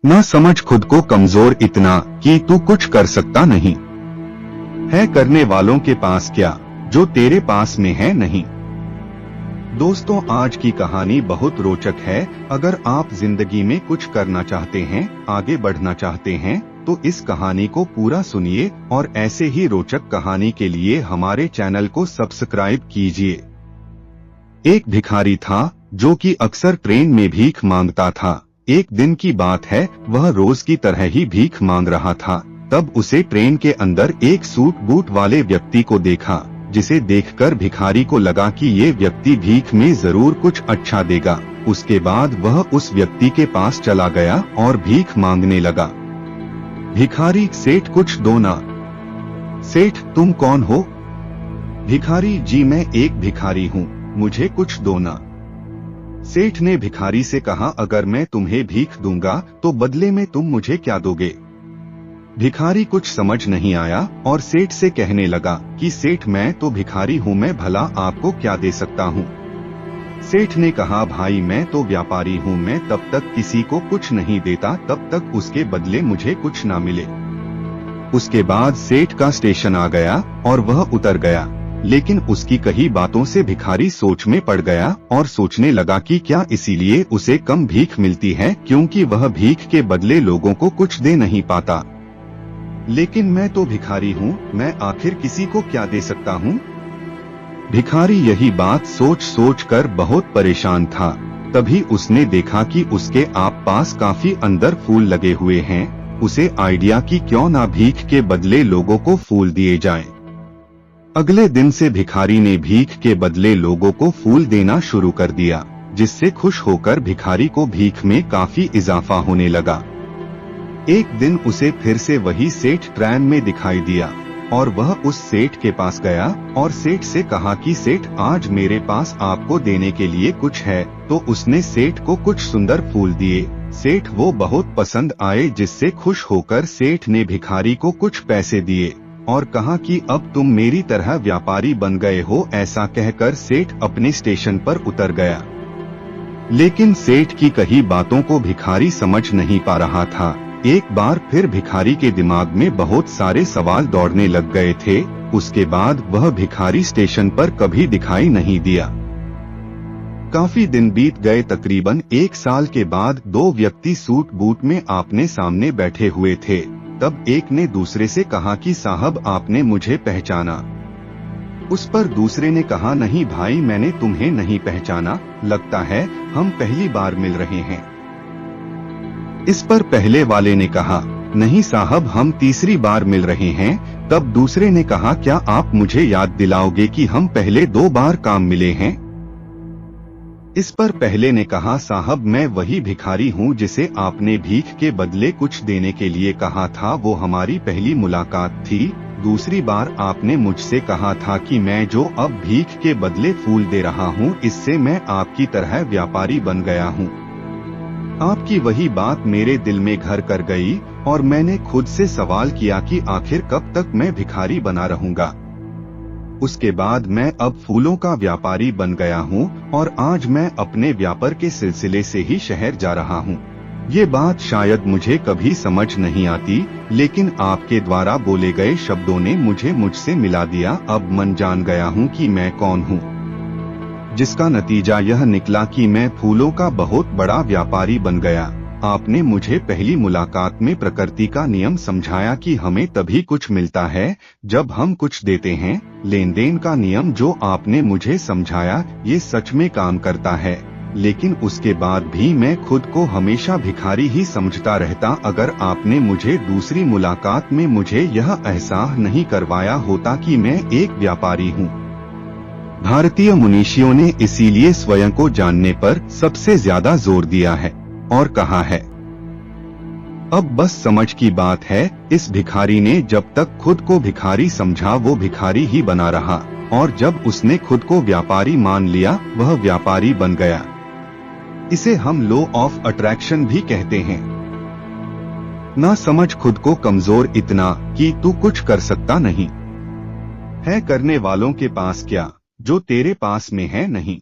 ना समझ खुद को कमजोर इतना कि तू कुछ कर सकता नहीं है। करने वालों के पास क्या जो तेरे पास में है नहीं। दोस्तों, आज की कहानी बहुत रोचक है। अगर आप जिंदगी में कुछ करना चाहते हैं, आगे बढ़ना चाहते हैं, तो इस कहानी को पूरा सुनिए और ऐसे ही रोचक कहानी के लिए हमारे चैनल को सब्सक्राइब कीजिए। एक भिखारी था जो कि अक्सर ट्रेन में भीख मांगता था। एक दिन की बात है, वह रोज की तरह ही भीख मांग रहा था। तब उसे ट्रेन के अंदर एक सूट बूट वाले व्यक्ति को देखा, जिसे देखकर भिखारी को लगा कि ये व्यक्ति भीख में जरूर कुछ अच्छा देगा। उसके बाद वह उस व्यक्ति के पास चला गया और भीख मांगने लगा। भिखारी, सेठ कुछ दो ना। सेठ, तुम कौन हो? भिखारी, जी मैं एक भिखारी हूँ, मुझे कुछ दो ना। सेठ ने भिखारी से कहा, अगर मैं तुम्हें भीख दूंगा तो बदले में तुम मुझे क्या दोगे? भिखारी कुछ समझ नहीं आया और सेठ से कहने लगा कि सेठ, मैं तो भिखारी हूँ, मैं भला आपको क्या दे सकता हूँ? सेठ ने कहा, भाई मैं तो व्यापारी हूँ, मैं तब तक किसी को कुछ नहीं देता तब तक उसके बदले मुझे कुछ ना मिले। उसके बाद सेठ का स्टेशन आ गया और वह उतर गया, लेकिन उसकी कही बातों से भिखारी सोच में पड़ गया और सोचने लगा कि क्या इसीलिए उसे कम भीख मिलती है क्योंकि वह भीख के बदले लोगों को कुछ दे नहीं पाता। लेकिन मैं तो भिखारी हूँ, मैं आखिर किसी को क्या दे सकता हूँ? भिखारी यही बात सोच सोच कर बहुत परेशान था। तभी उसने देखा कि उसके पास काफी अंदर फूल लगे हुए हैं। उसे आइडिया कि क्यों ना भीख के बदले लोगों को फूल दिए जाएं। अगले दिन से भिखारी ने भीख के बदले लोगों को फूल देना शुरू कर दिया, जिससे खुश होकर भिखारी को भीख में काफी इजाफा होने लगा। एक दिन उसे फिर से वही सेठ ट्रेन में दिखाई दिया और वह उस सेठ के पास गया और सेठ से कहा कि सेठ, आज मेरे पास आपको देने के लिए कुछ है। तो उसने सेठ को कुछ सुंदर फूल दिए। सेठ वो बहुत पसंद आए, जिससे खुश होकर सेठ ने भिखारी को कुछ पैसे दिए और कहा कि अब तुम मेरी तरह व्यापारी बन गए हो। ऐसा कहकर सेठ अपने स्टेशन पर उतर गया। लेकिन सेठ की कही बातों को भिखारी समझ नहीं पा रहा था। एक बार फिर भिखारी के दिमाग में बहुत सारे सवाल दौड़ने लग गए थे। उसके बाद वह भिखारी स्टेशन पर कभी दिखाई नहीं दिया। काफी दिन बीत गए। तकरीबन 1 साल के बाद दो व्यक्ति सूट बूट में आमने सामने बैठे हुए थे। तब एक ने दूसरे से कहा कि साहब, आपने मुझे पहचाना? उस पर दूसरे ने कहा, नहीं भाई, मैंने तुम्हें नहीं पहचाना, लगता है हम पहली बार मिल रहे हैं। इस पर पहले वाले ने कहा, नहीं साहब, हम तीसरी बार मिल रहे हैं। तब दूसरे ने कहा, क्या आप मुझे याद दिलाओगे कि हम पहले 2 बार काम मिले हैं? इस पर पहले ने कहा, साहब मैं वही भिखारी हूँ जिसे आपने भीख के बदले कुछ देने के लिए कहा था, वो हमारी पहली मुलाकात थी। दूसरी बार आपने मुझसे कहा था कि मैं जो अब भीख के बदले फूल दे रहा हूँ, इससे मैं आपकी तरह व्यापारी बन गया हूँ। आपकी वही बात मेरे दिल में घर कर गई और मैंने खुद से सवाल किया कि आखिर कब तक मैं भिखारी बना रहूंगा। उसके बाद मैं अब फूलों का व्यापारी बन गया हूँ और आज मैं अपने व्यापार के सिलसिले से ही शहर जा रहा हूँ। ये बात शायद मुझे कभी समझ नहीं आती, लेकिन आपके द्वारा बोले गए शब्दों ने मुझे मुझसे मिला दिया। अब मन जान गया हूँ कि मैं कौन हूँ, जिसका नतीजा यह निकला कि मैं फूलों का बहुत बड़ा व्यापारी बन गया। आपने मुझे पहली मुलाकात में प्रकृति का नियम समझाया कि हमें तभी कुछ मिलता है जब हम कुछ देते हैं। लेन देन का नियम जो आपने मुझे समझाया, ये सच में काम करता है। लेकिन उसके बाद भी मैं खुद को हमेशा भिखारी ही समझता रहता। अगर आपने मुझे दूसरी मुलाकात में मुझे यह एहसास नहीं करवाया होता कि मैं एक व्यापारी हूँ। भारतीय मुनीषियों ने इसीलिए स्वयं को जानने पर सबसे ज्यादा जोर दिया है और कहा है, अब बस समझ की बात है। इस भिखारी ने जब तक खुद को भिखारी समझा, वो भिखारी ही बना रहा, और जब उसने खुद को व्यापारी मान लिया, वह व्यापारी बन गया। इसे हम लॉ ऑफ अट्रैक्शन भी कहते हैं। ना समझ खुद को कमजोर इतना कि तू कुछ कर सकता नहीं है। करने वालों के पास क्या जो तेरे पास में है नहीं।